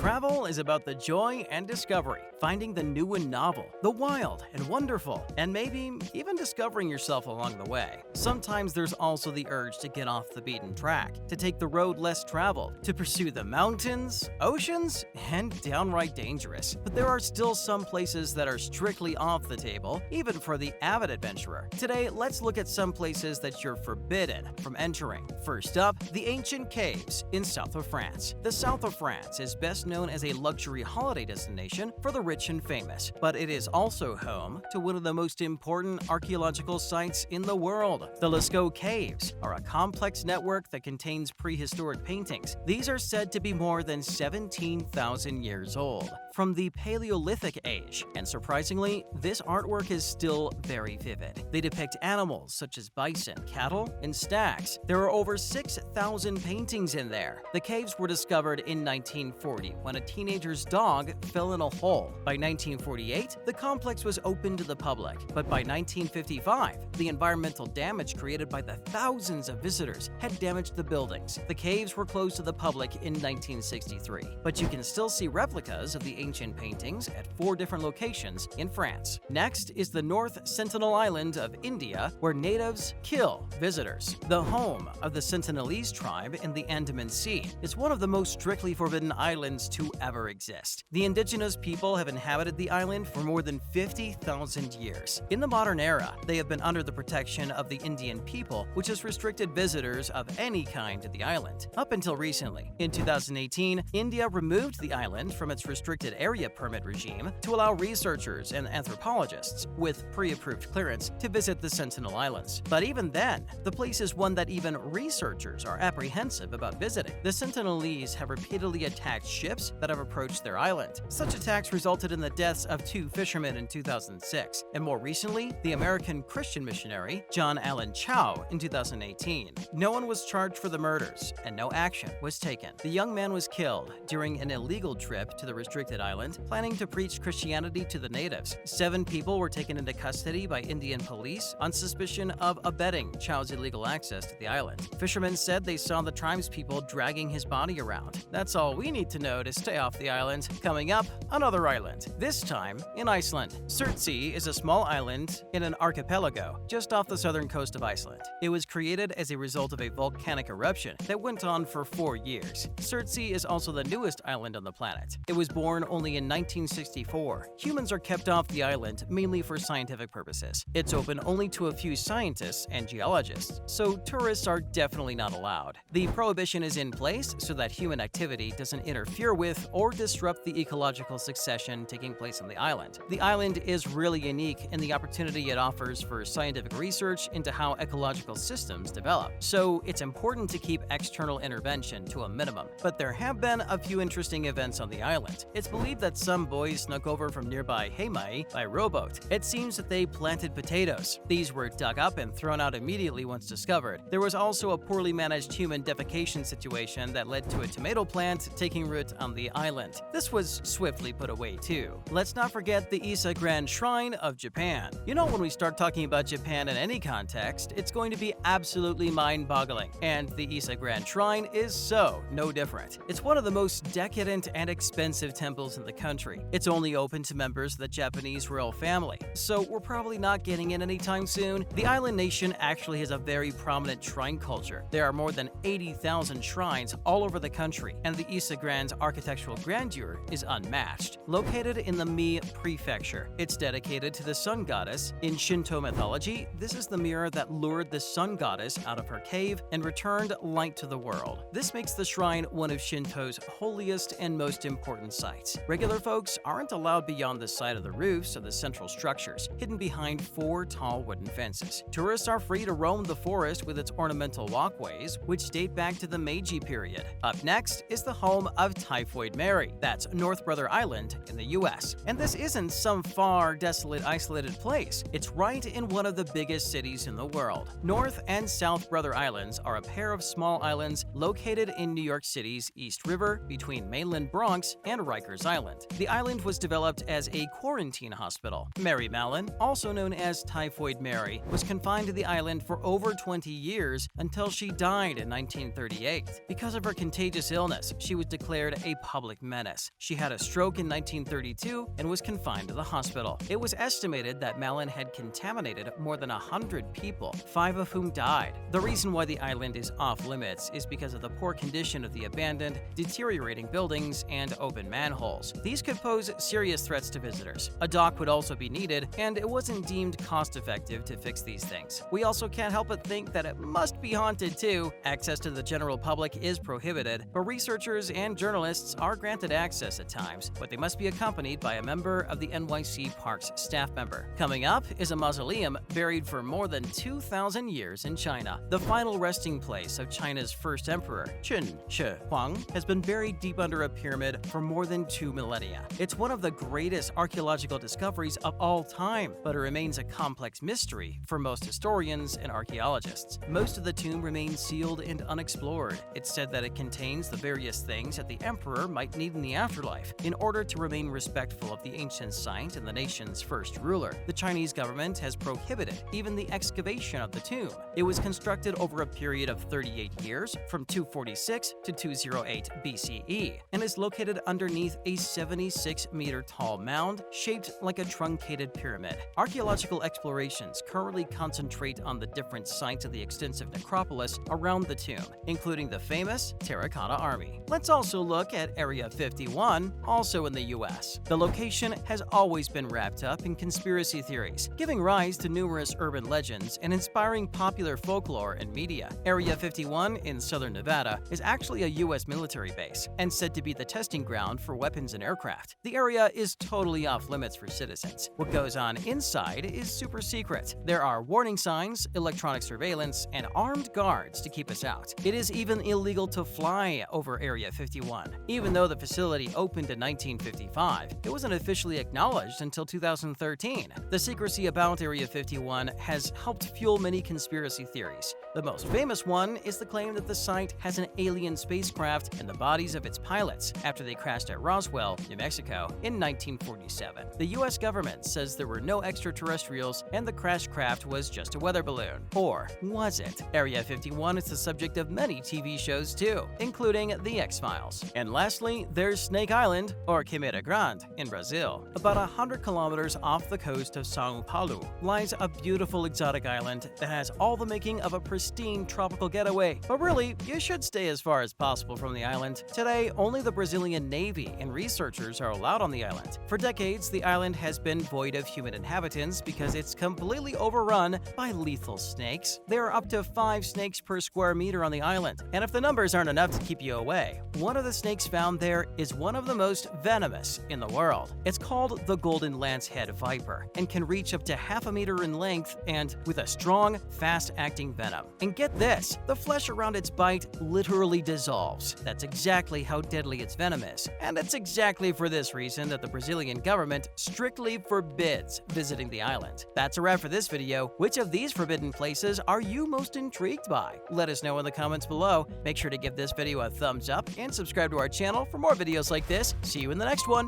Travel is about the joy and discovery, finding the new and novel, the wild and wonderful, and maybe even discovering yourself along the way. Sometimes there's also the urge to get off the beaten track, to take the road less traveled, to pursue the mountains, oceans, and downright dangerous. But there are still some places that are strictly off the table, even for the avid adventurer. Today, let's look at some places that you're forbidden from entering. First up, the ancient caves in south of France. The south of France is best known as a luxury holiday destination for the rich and famous, but it is also home to one of the most important archaeological sites in the world. The Lascaux Caves are a complex network that contains prehistoric paintings. These are said to be more than 17,000 years old, from the Paleolithic age, and surprisingly, this artwork is still very vivid. They depict animals such as bison, cattle, and stags. There are over 6,000 paintings in there. The caves were discovered in 1940 when a teenager's dog fell in a hole. By 1948, the complex was open to the public, but by 1955, the environmental damage created by the thousands of visitors had damaged the buildings. The caves were closed to the public in 1963, but you can still see replicas of the ancient paintings at 4 different locations in France. Next is the North Sentinel Island of India, where natives kill visitors. The home of the Sentinelese tribe in the Andaman Sea is one of the most strictly forbidden islands to ever exist. The indigenous people have inhabited the island for more than 50,000 years. In the modern era, they have been under the protection of the Indian people, which has restricted visitors of any kind to the island. Up until recently, in 2018, India removed the island from its restricted area permit regime to allow researchers and anthropologists with pre-approved clearance to visit the Sentinel Islands. But even then, the place is one that even researchers are apprehensive about visiting. The Sentinelese have repeatedly attacked ships that have approached their island. Such attacks resulted in the deaths of 2 fishermen in 2006, and more recently, the American Christian missionary John Allen Chau in 2018. No one was charged for the murders, and no action was taken. The young man was killed during an illegal trip to the restricted island, planning to preach Christianity to the natives. 7 people were taken into custody by Indian police on suspicion of abetting Chau's illegal access to the island. Fishermen said they saw the tribespeople dragging his body around. That's all we need to know to stay off the island. Coming up, another island, this time in Iceland. Surtsey is a small island in an archipelago just off the southern coast of Iceland. It was created as a result of a volcanic eruption that went on for 4 years. Surtsey is also the newest island on the planet. It was born only in 1964. Humans are kept off the island mainly for scientific purposes. It's open only to a few scientists and geologists, so tourists are definitely not allowed. The prohibition is in place so that human activity doesn't interfere with or disrupt the ecological succession taking place on the island. The island is really unique in the opportunity it offers for scientific research into how ecological systems develop, so it's important to keep external intervention to a minimum. But there have been a few interesting events on the island. It's believed that some boys snuck over from nearby Heimaey by rowboat. It seems that they planted potatoes. These were dug up and thrown out immediately once discovered. There was also a poorly managed human defecation situation that led to a tomato plant taking root on the island. This was swiftly put away too. Let's not forget the Ise Grand Shrine of Japan. You know, when we start talking about Japan in any context, it's going to be absolutely mind-boggling, and the Ise Grand Shrine is so no different. It's one of the most decadent and expensive temples in the country. It's only open to members of the Japanese royal family, so we're probably not getting in anytime soon. The island nation actually has a very prominent shrine culture. There are more than 80,000 shrines all over the country, and the Ise Grand's architectural grandeur is unmatched. Located in the Mie Prefecture, it's dedicated to the sun goddess. In Shinto mythology, this is the mirror that lured the sun goddess out of her cave and returned light to the world. This makes the shrine one of Shinto's holiest and most important sites. Regular folks aren't allowed beyond the side of the roofs of the central structures, hidden behind 4 tall wooden fences. Tourists are free to roam the forest with its ornamental walkways, which date back to the Meiji period. Up next is the home of Typhoid Mary. That's North Brother Island in the US. And this isn't some far, desolate, isolated place. It's right in one of the biggest cities in the world. North and South Brother Islands are a pair of small islands located in New York City's East River between mainland Bronx and Rikers Island. The island was developed as a quarantine hospital. Mary Mallon, also known as Typhoid Mary, was confined to the island for over 20 years until she died in 1938. Because of her contagious illness, she was declared a public menace. She had a stroke in 1932 and was confined to the hospital. It was estimated that Malin had contaminated more than 100 people, 5 of whom died. The reason why the island is off limits is because of the poor condition of the abandoned, deteriorating buildings, and open manholes. These could pose serious threats to visitors. A dock would also be needed, and it wasn't deemed cost-effective to fix these things. We also can't help but think that it must be haunted too. Access to the general public is prohibited, but researchers and journalists are granted access at times, but they must be accompanied by a member of the NYC Parks staff member. Coming up is a mausoleum buried for more than 2,000 years in China. The final resting place of China's first emperor, Qin Shi Huang, has been buried deep under a pyramid for more than 2 millennia. It's one of the greatest archaeological discoveries of all time, but it remains a complex mystery for most historians and archaeologists. Most of the tomb remains sealed and unexplored. It's said that it contains the various things that the emperor might need in the afterlife. In order to remain respectful of the ancient site and the nation's first ruler, the Chinese government has prohibited even the excavation of the tomb. It was constructed over a period of 38 years, from 246 to 208 BCE, and is located underneath a 76-meter tall mound shaped like a truncated pyramid. Archaeological explorations currently concentrate on the different sites of the extensive necropolis around the tomb, including the famous Terracotta Army. Let's also look at Area 51, also in the US. The location has always been wrapped up in conspiracy theories, giving rise to numerous urban legends and inspiring popular folklore and media. Area 51 in southern Nevada is actually a US military base and said to be the testing ground for weapons and aircraft. The area is totally off limits for citizens. What goes on inside is super secret. There are warning signs, electronic surveillance, and armed guards to keep us out. It is even illegal to fly over Area 51. Even though the facility opened in 1955, it wasn't officially acknowledged until 2013. The secrecy about Area 51 has helped fuel many conspiracy theories. The most famous one is the claim that the site has an alien spacecraft and the bodies of its pilots after they crashed at Roswell, New Mexico in 1947. The US government says there were no extraterrestrials and the crashed craft was just a weather balloon. Or was it? Area 51 is the subject of many TV shows too, including The X-Files. And lastly, there's Snake Island, or Queimada Grande, in Brazil. About 100 kilometers off the coast of São Paulo lies a beautiful exotic island that has all the making of a pristine tropical getaway. But really, you should stay as far as possible from the island. Today, only the Brazilian Navy and researchers are allowed on the island. For decades, the island has been void of human inhabitants because it's completely overrun by lethal snakes. There are up to 5 snakes per square meter on the island, and if the numbers aren't enough to keep you away, one of the snakes found there is one of the most venomous in the world. It's called the golden lancehead viper and can reach up to half a meter in length and with a strong, fast-acting venom. And get this, the flesh around its bite literally dissolves. That's exactly how deadly its venom is. And it's exactly for this reason that the Brazilian government strictly forbids visiting the island. That's a wrap for this video. Which of these forbidden places are you most intrigued by? Let us know in the comments below. Make sure to give this video a thumbs up and subscribe to our channel for more videos like this. See you in the next one.